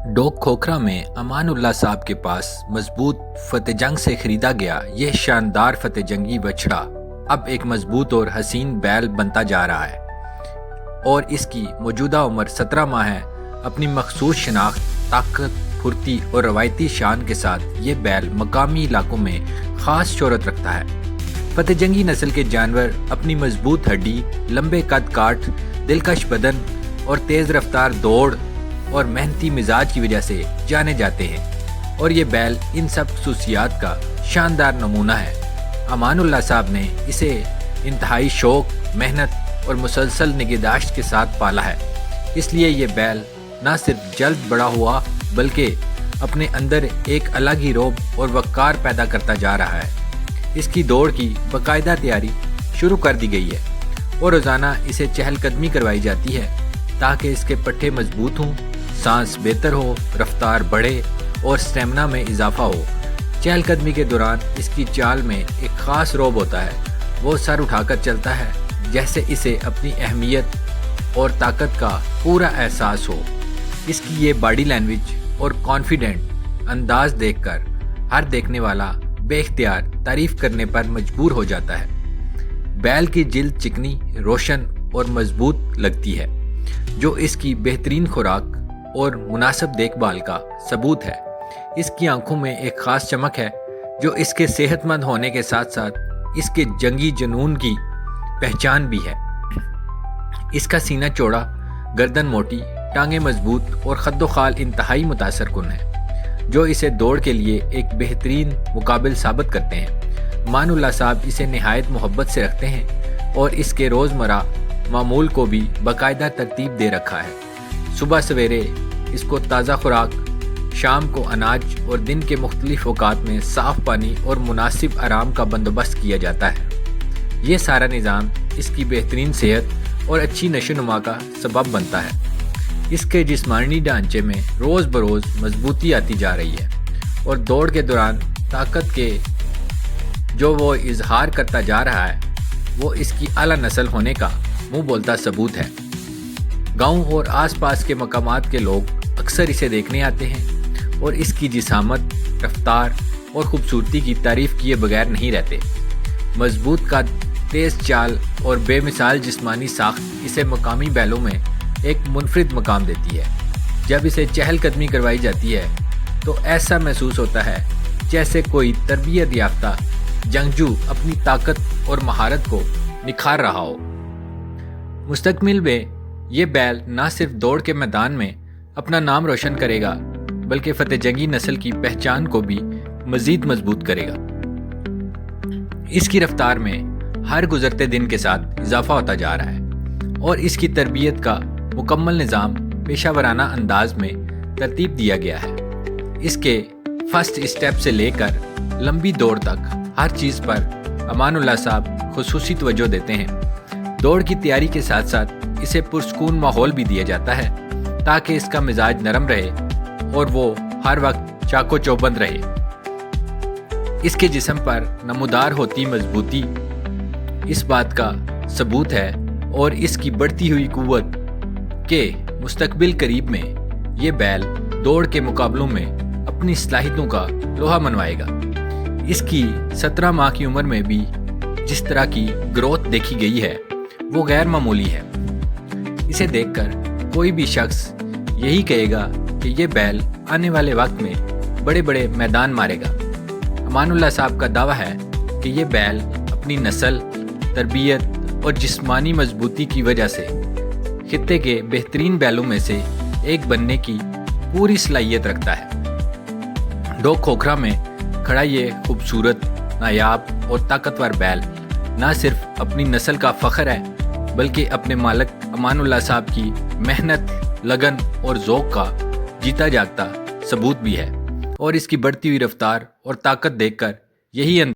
डोक खोखरा में अमान उल्लाह साहब के पास मजबूत फतेह जंग से खरीदा गया यह शानदार फतेह जंगी बछड़ा अब एक मजबूत और हसीन बैल बनता जा रहा है और इसकी मौजूदा उम्र 17 माह है। अपनी मखसूस शनाख्त, ताकत, फुर्ती और रवायती शान के साथ ये बैल मकामी इलाकों में ख़ास शोहरत रखता है। फतेह जंगी नस्ल के जानवर अपनी मजबूत हड्डी, लंबे कद काठ, दिलकश बदन और तेज़ रफ्तार दौड़ और मेहनती मिजाज की वजह से जाने जाते हैं और ये बैल इन सब खसूसियात का शानदार नमूना है। अमान उल्लाह साहब ने इसे इंतहाई शौक, मेहनत और मुसलसल निगहदाश्त के साथ पाला है। इसलिए ये बैल ना सिर्फ जल्द बड़ा हुआ बल्कि अपने अंदर एक अलग ही रौब और वक़ार पैदा करता जा रहा है। इसकी दौड़ की बाकायदा तैयारी शुरू कर दी गई है और रोज़ाना इसे चहलकदमी करवाई जाती है ताकि इसके पट्टे मजबूत हों, सांस बेहतर हो, रफ्तार बढ़े और स्टेमिना में इजाफा हो। चहलकदमी के दौरान इसकी चाल में एक ख़ास रौब होता है। वो सर उठाकर चलता है जैसे इसे अपनी अहमियत और ताकत का पूरा एहसास हो। इसकी ये बॉडी लैंग्वेज और कॉन्फिडेंट अंदाज देखकर हर देखने वाला बेख्तियार तारीफ़ करने पर मजबूर हो जाता है। बैल की जिल्द चिकनी, रोशन और मजबूत लगती है, जो इसकी बेहतरीन खुराक और मुनासिब देखभाल का सबूत है। इसकी आंखों में एक ख़ास चमक है जो इसके सेहतमंद होने के साथ साथ इसके जंगी जुनून की पहचान भी है। इसका सीना चौड़ा, गर्दन मोटी, टांगें मजबूत और खद्दोखाल इंतहाई मुतासर कुन है, जो इसे दौड़ के लिए एक बेहतरीन मुकाबिल साबित करते हैं। अमान उल्लाह साहब इसे नहायत मोहब्बत से रखते हैं और इसके रोज़मर्रा मामूल को भी बाकायदा तरतीब दे रखा है। सुबह सवेरे इसको ताज़ा खुराक, शाम को अनाज और दिन के मुख्तलिफ औकात में साफ़ पानी और मुनासिब आराम का बंदोबस्त किया जाता है। ये सारा निज़ाम इसकी बेहतरीन सेहत और अच्छी नशोनुमा का सबब बनता है। इसके जिस्मानी ढांचे में रोज़ बरोज़ मजबूती आती जा रही है और दौड़ के दौरान ताकत के जो वो इजहार करता जा रहा है वो इसकी आला नस्ल होने का मुँह बोलता सबूत है। गाँव और आसपास के मकामात के लोग अक्सर इसे देखने आते हैं और इसकी जिसामत, रफ्तार और ख़ूबसूरती की तारीफ़ किए बगैर नहीं रहते। मजबूत कद, तेज़ चाल और बेमिसाल जिस्मानी साख्त इसे मकामी बैलों में एक मुनफरिद मकाम देती है। जब इसे चहलकदमी करवाई जाती है तो ऐसा महसूस होता है जैसे कोई तरबियत याफ्ता जंगजू अपनी ताकत और महारत को निखार रहा हो। मुस्तकबिल में ये बैल ना सिर्फ दौड़ के मैदान में अपना नाम रोशन करेगा बल्कि फतेह जंगी नस्ल की पहचान को भी मज़ीद मजबूत करेगा। इसकी रफ्तार में हर गुजरते दिन के साथ इजाफा होता जा रहा है और इसकी तरबियत का मुकम्मल निज़ाम पेशावराना अंदाज में तरतीब दिया गया है। इसके फर्स्ट स्टेप से लेकर लंबी दौड़ तक हर चीज़ पर अमान उल्लाह साहब खुसूसी तवज्जो देते हैं। दौड़ की तैयारी के साथ साथ इसे पुरसकून माहौल भी दिया जाता है ताकि इसका मिजाज नरम रहे और वो हर वक्त चाको चौबंद रहे। इसके जिस्म पर नमूदार होती मजबूती इस बात का सबूत है और इसकी बढ़ती हुई कुव्वत के मुस्तकबिल करीब में ये बैल दौड़ के मुकाबलों में अपनी सलाहियतों का लोहा मनवाएगा। इसकी 17 माह की उम्र में भी जिस तरह की ग्रोथ देखी गई है वो गैर मामूली है। इसे देखकर कोई भी शख्स यही कहेगा कि ये बैल आने वाले वक्त में बड़े बड़े मैदान मारेगा। अमान उल्लाह साहब का दावा है कि ये बैल अपनी नस्ल, तरबियत और जिस्मानी मजबूती की वजह से खित्ते के बेहतरीन बैलों में से एक बनने की पूरी सलाहियत रखता है। डोक खोखरा में खड़ा ये खूबसूरत, नायाब और ताकतवर बैल ना सिर्फ अपनी नस्ल का फ़ख्र है बल्कि अपने मालिक अमान उल्लाह साहब की मेहनत, लगन और ज़ौक़ का जीता जागता सबूत भी है और इसकी बढ़ती हुई रफ्तार और ताकत देखकर यही